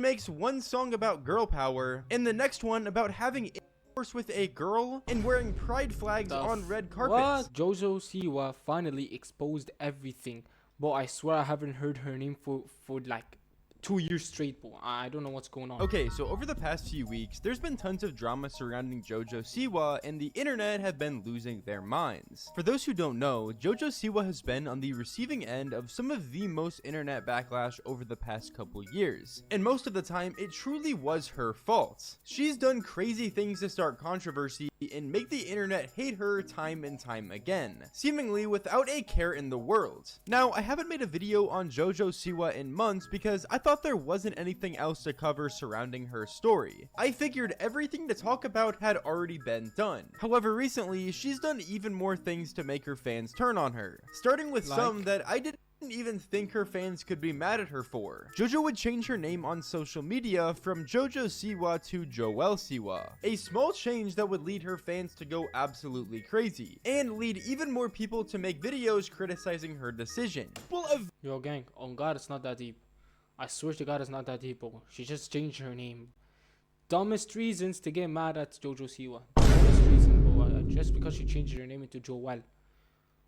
makes one song about girl power and the next one about having intercourse with a girl and wearing pride flags on red carpets. What? Jojo Siwa finally exposed everything. But I swear I haven't heard her name for like 2 years straight, bro. I don't know what's going on. Okay, so over the past few weeks, there's been tons of drama surrounding Jojo Siwa, and the internet have been losing their minds. For those who don't know, Jojo Siwa has been on the receiving end of some of the most internet backlash over the past couple years, and most of the time, it truly was her fault. She's done crazy things to start controversy and make the internet hate her time and time again, seemingly without a care in the world. Now, I haven't made a video on Jojo Siwa in months because I thought there wasn't anything else to cover surrounding her story. I figured everything to talk about had already been done. However, recently, she's done even more things to make her fans turn on her, starting with some that I didn't even think her fans could be mad at her for. Jojo would change her name on social media from Jojo Siwa to Joel Siwa, a small change that would lead her fans to go absolutely crazy, and lead even more people to make videos criticizing her decision. Yo, gang, on God, it's not that deep. I swear to God, it's not that deep, bro. She just changed her name. Dumbest reasons to get mad at Jojo Siwa. Dumbest reason, bro. Just because she changed her name into Joel.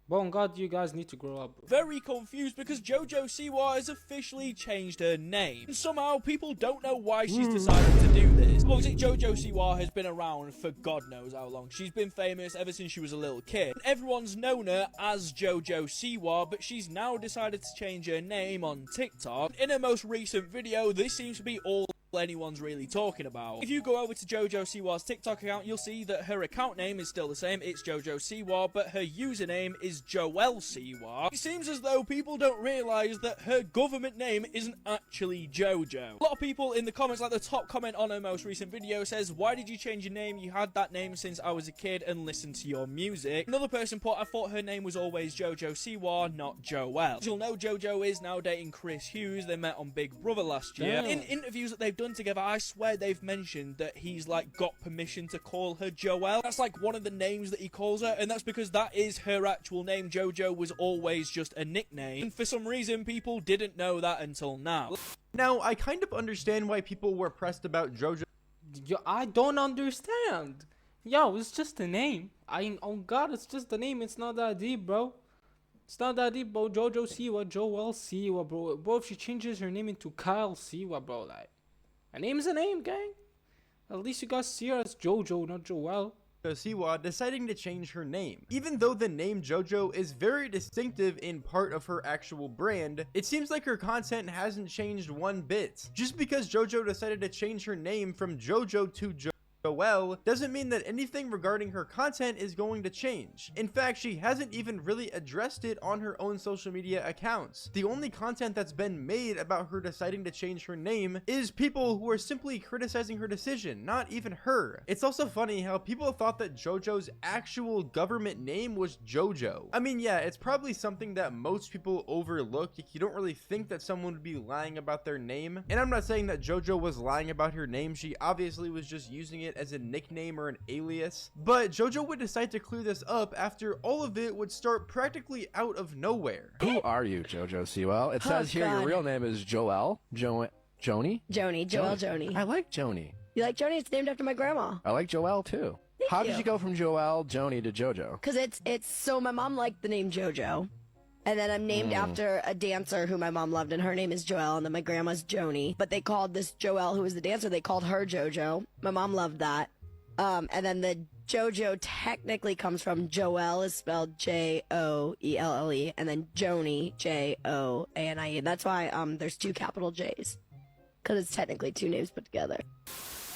But on God, you guys need to grow up, bro. Very confused because Jojo Siwa has officially changed her name. And somehow people don't know why she's decided to do this. Obviously, Jojo Siwa has been around for God knows how long. She's been famous ever since she was a little kid. And everyone's known her as Jojo Siwa, but she's now decided to change her name on TikTok. In her most recent video, this seems to be all anyone's really talking about. If you go over to Jojo Siwa's TikTok account, you'll see that her account name is still the same. It's Jojo Siwa, but her username is Joel Siwa. It seems as though people don't realize that her government name isn't actually Jojo. A lot of people in the comments, like the top comment on her most recent video says, "Why did you change your name? You had that name since I was a kid and listened to your music." Another person put, "I thought her name was always Jojo Siwa, not Joel." As you'll know, Jojo is now dating Chris Hughes. They met on Big Brother last year. Damn. In interviews that they've done together, I swear they've mentioned that he's like got permission to call her Joelle. That's like one of the names that he calls her, and that's because that is her actual name. Jojo was always just a nickname, and for some reason people didn't know that until now. Now, I kind of understand why people were pressed about Jojo. Yo, I don't understand. Yo, it's just a name. Oh God, it's just a name. It's not that deep, bro. It's not that deep, bro. Jojo Siwa, Joel Siwa, bro. Bro, if she changes her name into Kyle Siwa, bro, like, a name's a name, gang. At least you guys see her as Jojo, not Joel. Siwa deciding to change her name. Even though the name Jojo is very distinctive in part of her actual brand, it seems like her content hasn't changed one bit. Just because Jojo decided to change her name from Jojo to Joel doesn't mean that anything regarding her content is going to change. In fact, she hasn't even really addressed it on her own social media accounts. The only content that's been made about her deciding to change her name is people who are simply criticizing her decision, not even her. It's also funny how people thought that Jojo's actual government name was Jojo. I mean, yeah, it's probably something that most people overlook. You don't really think that someone would be lying about their name. And I'm not saying that Jojo was lying about her name. She obviously was just using it as a nickname or an alias, but Jojo would decide to clear this up after all of it would start practically out of nowhere. Who are you, Jojo Siwa? It says here your real name is Joel. Joni? Joel Joni. I like Joni. You like Joni? It's named after my grandma. I like Joel too. How did you go from Joel, Joni to Jojo? Because it's so my mom liked the name Jojo. And then I'm named after a dancer who my mom loved, and her name is Joelle, and then my grandma's Joni. But they called this Joelle, who was the dancer, they called her Jojo. My mom loved that. And then the Jojo technically comes from Joelle is spelled Joelle, and then Joni, Joanie. And that's why there's 2 capital J's. Because it's technically 2 names put together.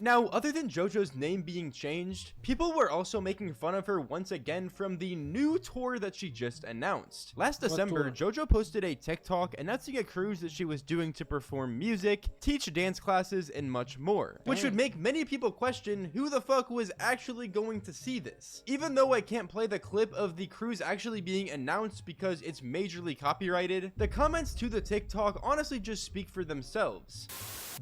Now, other than Jojo's name being changed, people were also making fun of her once again from the new tour that she just announced. Last December, Jojo posted a TikTok announcing a cruise that she was doing to perform music, teach dance classes, and much more, which would make many people question who the fuck was actually going to see this. Even though I can't play the clip of the cruise actually being announced because it's majorly copyrighted, the comments to the TikTok honestly just speak for themselves.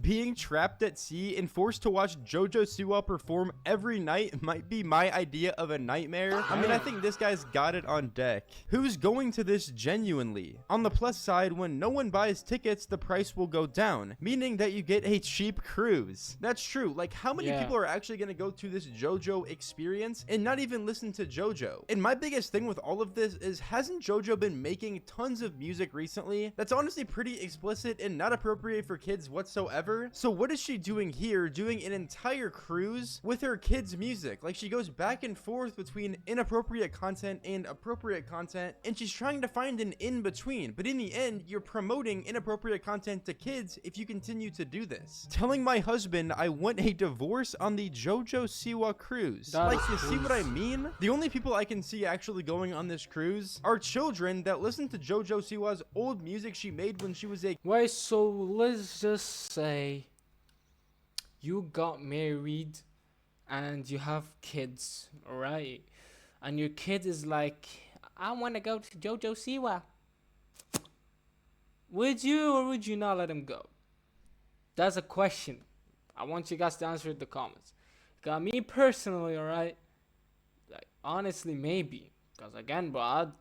Being trapped at sea and forced to watch watch Jojo Siwa perform every night might be my idea of a nightmare. I mean, I think this guy's got it on deck. Who's going to this genuinely? On the plus side, when no one buys tickets, the price will go down, meaning that you get a cheap cruise. That's true. Like, how many people are actually going to go to this JoJo experience and not even listen to JoJo? And my biggest thing with all of this is, hasn't JoJo been making tons of music recently that's honestly pretty explicit and not appropriate for kids whatsoever? So what is she doing here, doing an entire cruise with her kids' music? Like, she goes back and forth between inappropriate content and appropriate content, and she's trying to find an in-between. But in the end, you're promoting inappropriate content to kids if you continue to do this. Telling my husband I want a divorce on the Jojo Siwa cruise. Like, you see what I mean? The only people I can see actually going on this cruise are children that listen to Jojo Siwa's old music she made when she was a— Wait, so let's just say you got married and you have kids, right? And your kid is like, I want to go to Jojo Siwa. Would you or would you not let him go? That's a question. I want you guys to answer in the comments. Got me personally, alright? Like, honestly, maybe. Because again, bro,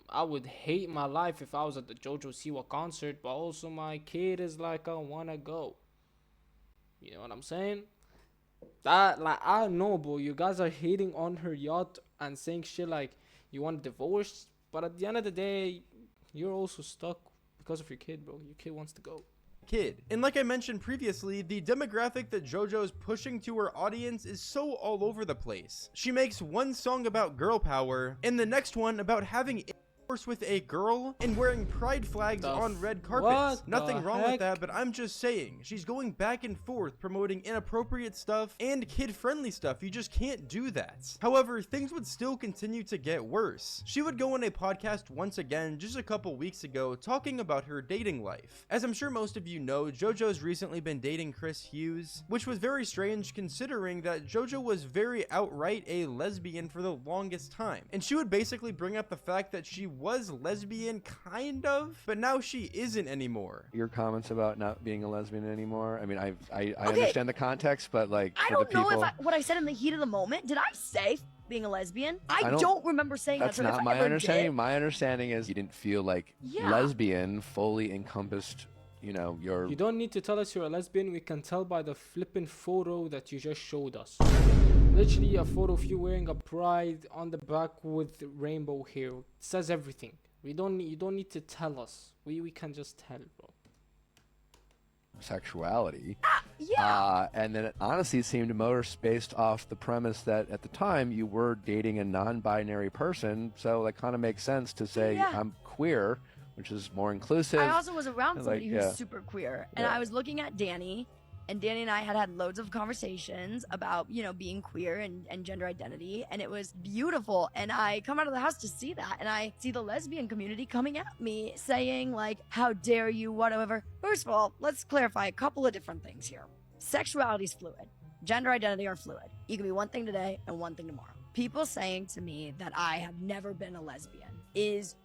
I would hate my life if I was at the Jojo Siwa concert, but also my kid is like, I want to go. You know what I'm saying? That, like, I know, bro, you guys are hating on her yacht and saying shit like you want a divorce, but at the end of the day, you're also stuck because of your kid, bro. Your kid wants to go. Kid. And like I mentioned previously, the demographic that JoJo is pushing to her audience is so all over the place. She makes one song about girl power and the next one about having intercourse with a girl and wearing pride flags on red carpets. Nothing wrong with that, but I'm just saying, she's going back and forth promoting inappropriate stuff and kid-friendly stuff. You just can't do that. However, things would still continue to get worse. She would go on a podcast once again just a couple weeks ago talking about her dating life. As I'm sure most of you know, JoJo's recently been dating Chris Hughes, which was very strange considering that JoJo was very outright a lesbian for the longest time. And she would basically bring up the fact that she was lesbian, kind of, but now she isn't anymore. Your comments about not being a lesbian anymore, I mean, I understand the context, but like, I don't know if what I said in the heat of the moment, did I say being a lesbian? I don't remember saying that. That's not my understanding. My understanding is you didn't feel like lesbian fully encompassed, you know, your... You don't need to tell us you're a lesbian. We can tell by the flippin' photo that you just showed us. Literally a photo of you wearing a pride on the back with rainbow hair. It says everything. You don't need to tell us. We can just tell, bro. Sexuality. Yeah. And then it honestly seemed more based off the premise that at the time you were dating a non-binary person, so that kind of makes sense to say I'm queer, which is more inclusive. I also was around somebody like, who's super queer, and I was looking at Danny, and Danny and I had loads of conversations about, you know, being queer and gender identity, and it was beautiful. And I come out of the house to see that, and I see the lesbian community coming at me saying, like, how dare you, whatever. First of all, let's clarify a couple of different things here. Sexuality is fluid. Gender identity are fluid. You can be one thing today and one thing tomorrow. People saying to me that I have never been a lesbian is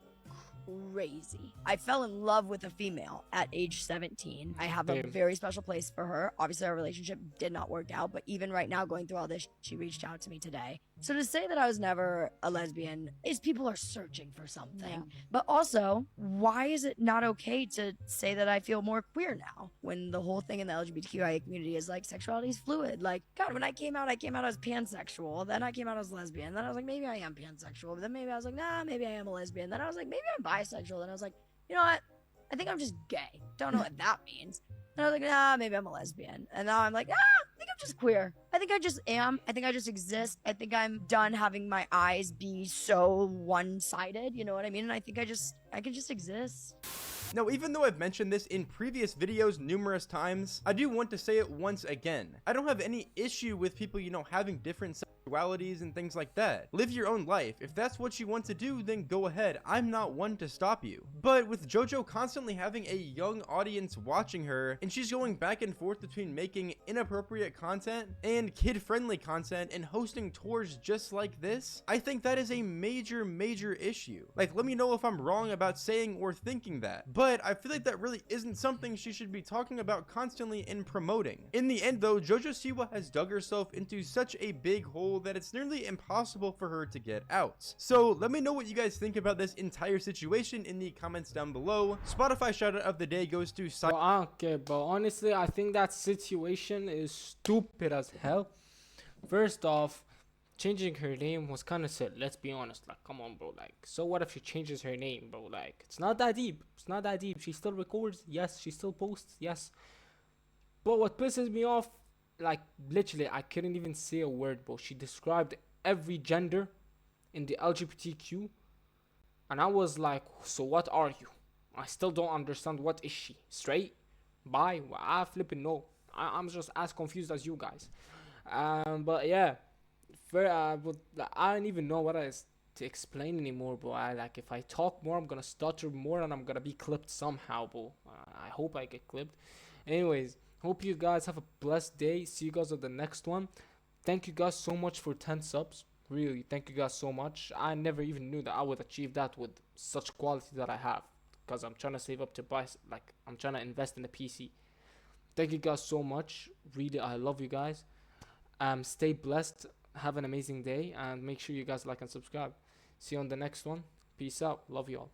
crazy. I fell in love with a female at age 17. I have a very special place for her. Obviously, our relationship did not work out, but even right now, going through all this, she reached out to me today. So to say that I was never a lesbian is people are searching for something. Yeah. But also, why is it not okay to say that I feel more queer now when the whole thing in the LGBTQIA community is like sexuality is fluid? Like, God, when I came out as pansexual. Then I came out as lesbian. Then I was like, maybe I am pansexual. But then maybe I was like, nah, maybe I am a lesbian. Then I was like, maybe I'm bisexual. Then I was like, you know what? I think I'm just gay. Don't know what that means. And I was like, nah, maybe I'm a lesbian. And now I'm like, I think I'm just queer. I think I just am. I think I just exist. I think I'm done having my eyes be so one-sided. You know what I mean? And I think I can just exist. Now, even though I've mentioned this in previous videos numerous times, I do want to say it once again. I don't have any issue with people, you know, having different sexualities and things like that. Live your own life. If that's what you want to do, then go ahead. I'm not one to stop you. But with JoJo constantly having a young audience watching her, and she's going back and forth between making inappropriate content and kid-friendly content and hosting tours just like this, I think that is a major issue. Like, let me know if I'm wrong about saying or thinking that, but I feel like that really isn't something she should be talking about constantly and promoting. In the end though, Jojo Siwa has dug herself into such a big hole that it's nearly impossible for her to get out. So let me know what you guys think about this entire situation in the comments down below. Spotify shoutout of the day goes to Bro, I don't care, bro. Honestly, I think that situation is stupid as hell. First off, changing her name was kind of silly. Let's be honest. Like, come on, bro. Like, so what if she changes her name, bro? Like, it's not that deep. It's not that deep. She still records. Yes. She still posts. Yes. But what pisses me off, like, literally, I couldn't even say a word, bro. She described every gender in the LGBTQ. And I was like, so what are you? I still don't understand. What is she? Straight? Bi? Well, I flipping know. I'm just as confused as you guys. But yeah. But I don't even know what to explain anymore, bro. Like, if I talk more, I'm gonna stutter more and I'm gonna be clipped somehow, bro. I hope I get clipped. Anyways, hope you guys have a blessed day. See you guys on the next one. Thank you guys so much for 10 subs. Really, thank you guys so much. I never even knew that I would achieve that with such quality that I have, because I'm trying to save up to buy, like, I'm trying to invest in a PC. Thank you guys so much. Really, I love you guys. Stay blessed. Have an amazing day, and make sure you guys like and subscribe. See you on the next one. Peace out. Love you all.